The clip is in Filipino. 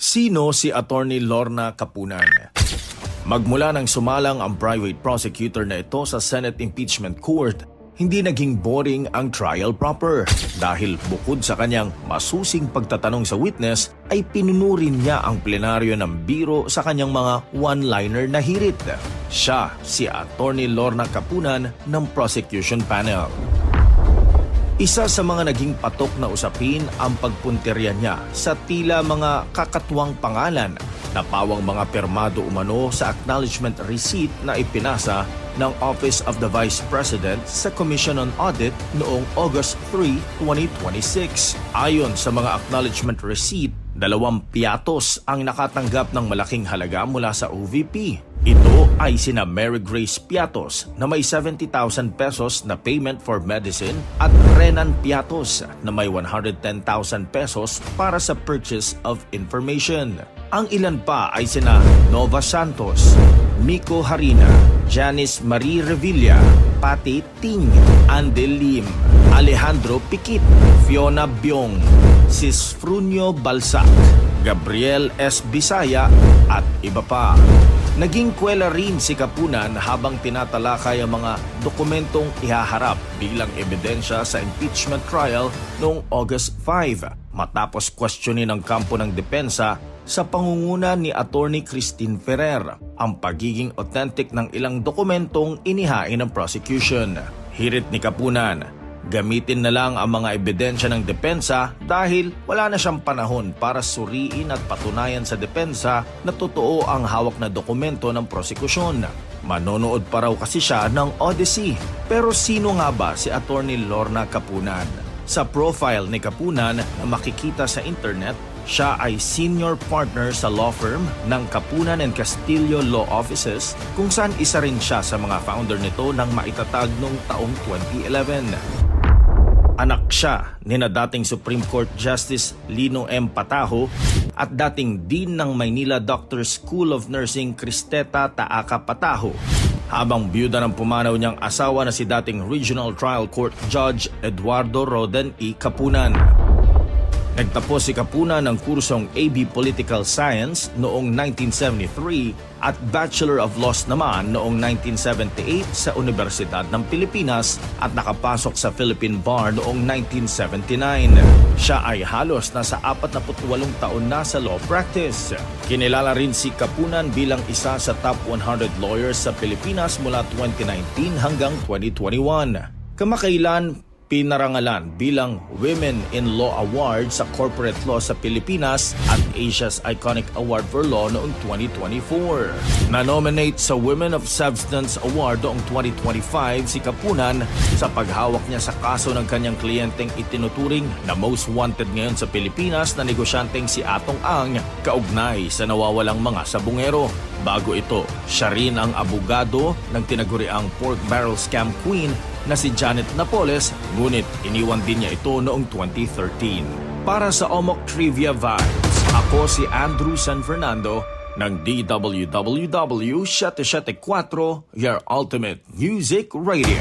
Sino si Attorney Lorna Capunan? Magmula nang sumalang ang private prosecutor na ito sa Senate Impeachment Court, hindi naging boring ang trial proper dahil bukod sa kanyang masusing pagtatanong sa witness ay pinunurin niya ang plenaryo ng biro sa kanyang mga one-liner na hirit. Siya si Attorney Lorna Capunan ng prosecution panel. Isa sa mga naging patok na usapin ang pagpunterya niya sa tila mga kakatuwang pangalan na pawang mga permado umano sa acknowledgement receipt na ipinasa ng Office of the Vice President sa Commission on Audit noong August 3, 2026. Ayon sa mga acknowledgement receipt, 2 piatos ang nakatanggap ng malaking halaga mula sa OVP. Ito ay sina Mary Grace Piatos na may 70,000 pesos na payment for medicine at Renan Piatos na may 110,000 pesos para sa purchase of information. Ang ilan pa ay sina Nova Santos, Miko Harina, Janice Marie Revilla, Patty Ting, Andel Lim, Alejandro Piquit, Fiona Biong, Cisfrunio Balsac, Gabriel S. Bisaya at iba pa. Naging kwela rin si Capunan habang tinatalakay ang mga dokumentong ihaharap bilang ebidensya sa impeachment trial noong August 5 matapos questionin ng kampo ng depensa sa pangunguna ni Attorney Christine Ferrer ang pagiging authentic ng ilang dokumentong inihain ng prosecution. Hirit ni Capunan, gamitin na lang ang mga ebidensya ng depensa dahil wala na siyang panahon para suriin at patunayan sa depensa na totoo ang hawak na dokumento ng prosekusyon. Manonood pa raw kasi siya ng Odyssey. Pero sino nga ba si Attorney Lorna Capunan? Sa profile ni Capunan na makikita sa internet, siya ay senior partner sa law firm ng Capunan and Castillo Law Offices kung saan isa rin siya sa mga founder nito nang maitatag noong taong 2011. Anak siya ni na dating Supreme Court Justice Lino M. Pataho at dating Dean ng Maynila Doctors School of Nursing Cristeta Taaka Pataho, habang biyuda ng pumanaw niyang asawa na si dating Regional Trial Court Judge Eduardo Roden E. Capunan. Nagtapos si Capunan ng kursong AB Political Science noong 1973 at Bachelor of Laws naman noong 1978 sa Universidad ng Pilipinas at nakapasok sa Philippine Bar noong 1979. Siya ay halos nasa 48 taon na sa law practice. Kinilala rin si Capunan bilang isa sa top 100 lawyers sa Pilipinas mula 2019 hanggang 2021. Kamakailan, pinarangalan bilang Women in Law Award sa Corporate Law sa Pilipinas at Asia's Iconic Award for Law noong 2024. Na-nominate sa Women of Substance Award noong 2025 si Capunan sa paghawak niya sa kaso ng kanyang kliyenteng itinuturing na most wanted ngayon sa Pilipinas na negosyanteng si Atong Ang kaugnay sa nawawalang mga sabungero. Bago ito, siya rin ang abogado ng tinaguriang pork barrel scam queen na si Janet Napoles, ngunit iniwan din niya ito noong 2013. Para sa Omok Trivia Vibes, ako si Andrew San Fernando ng DWWW 774, your ultimate music radio.